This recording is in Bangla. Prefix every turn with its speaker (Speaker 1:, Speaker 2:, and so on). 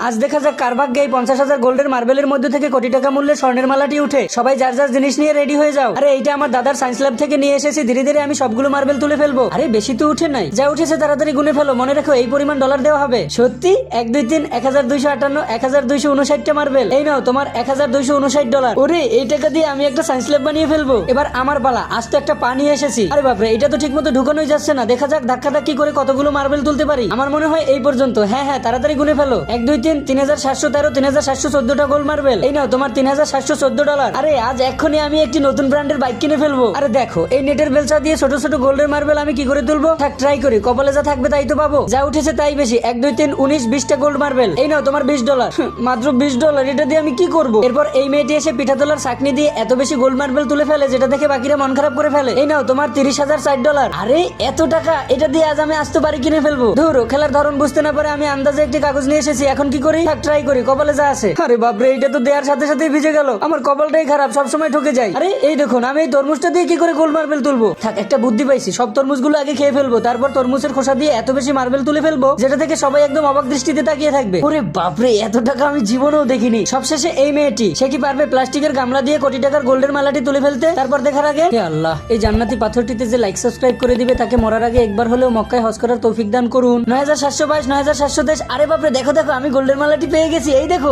Speaker 1: আজ দেখা যাক কার ভাগ্যে এই 50,000 গোল্ডের মার্বেলের মধ্যে থেকে কোটি টাকা মূল্যের স্বর্ণের মালাটি উঠে। সবাই যার যার জিনিস নিয়ে রেডি হয়ে যাও। আরে এইটা আমার দাদার সায়েন্স ল্যাব থেকে নিয়ে এসেছি, ধীরে ধীরে আমি সবগুলো মার্বেল তুলে ফেলবো। আরে বেশি তো উঠে নাই, যা উঠেছে তাড়াতাড়ি গুনে ফেলো। মনে রাখো এই পরিমাণ ডলার দেওয়া হবে। সত্যি 1 2 3 1258 1259টা মার্বেল। এই নাও তোমার 1259 ডলার। ওরে এই টাকা দিয়ে আমি একটা সায়েন্স ল্যাব বানিয়ে ফেলবো। এবার আমার পালা। আজ তো একটা পা নিয়ে এসেছি। আরে বাপরে, এটা তো ঠিক মতো ঢুকানোই যাচ্ছে না। দেখা যাক ধাক্কাধাক্কি করে কতগুলো মার্বেল তুলতে পারি। আমার মনে হয় এই পর্যন্ত। হ্যাঁ হ্যাঁ, তাড়াতাড়ি গুনে ফেলো। 1 2 3 3713 3714টা গোল্ড মার্বেল। এই নাও তোমার 3714 ডলার। আরে আজ এক্ষুনি আমি একটি নতুন ব্র্যান্ডের বাইক কিনে ফেলবো। আরে দেখো এই নেটের বেলচা দিয়ে ছোট ছোট গোল্ডের মার্বেল আমি কি করে তুলবো। থাক, ট্রাই করি। কপালে যা থাকবে তাই তো পাবো। যা উঠেছে তাই বেশি। 1 2 3 19 20টা গোল্ড মার্বেল। এই নাও তোমার 20 ডলার। মাত্র 20 ডলার, এটা দিয়ে আমি কি করব। এরপর এই মেয়েটি এসে পিঠা তোলার চাকনি দিয়ে এত বেশি গোল্ড মার্বেল তুলে ফেলে, যেটা দেখে বাকিরা মন খারাপ করে ফেলে। এই নাও তোমার 30,060 ডলার। আরে এত টাকা, এটা দিয়ে আজ আমি আসতে পারি কিনে ফেলবো। ধরো খেলার ধরন বুঝতে না পারে আমি আন্দাজে একটি কাগজ নিয়ে এসেছি। এখন কি করি। থাক, ট্রাই করি। কপালে যা আছে। আরে বাপরে, এটা তো দেওয়ার সাথে সাথে ভিজে গেল। আমার কপালটাই খারাপ, সবসময় ঠকে যাই। আরে এই দেখুন, আমি এই তরমুজটা দিয়ে কি করে গোল্ড মার্বেল তুলবো। থাক, একটা বুদ্ধি পাইছি। সব তরমুজগুলো আগে খেয়ে ফেলবো, তারপর তরমুজের খোসা দিয়ে এত বেশি মার্বেল তুলে ফেলবো যেটা থেকে সবাই একদম অবাক দৃষ্টিতে তাকিয়ে থাকবে। ওরে বাপরে, এত টাকা আমি জীবনেও দেখিনি। সবশেষে এই মেয়েটি, সে কি পারবে প্লাস্টিকের গামলা দিয়ে কোটি টাকার গোল্ডের মালাটি তুলে ফেলতে। তারপর দেখার আগে হে আল্লাহ, এই জান্নাতি পাথরটিতে যে লাইক সাবস্ক্রাইব করে দিবে তাকে মরার আগে একবার হলেও মক্কায় হজ করার তৌফিক দান করুন। 9722 9723। আরে বাপরে, দেখো দেখো, আমি গোল্ডের মালাটি পেয়ে গেছি। এই দেখো।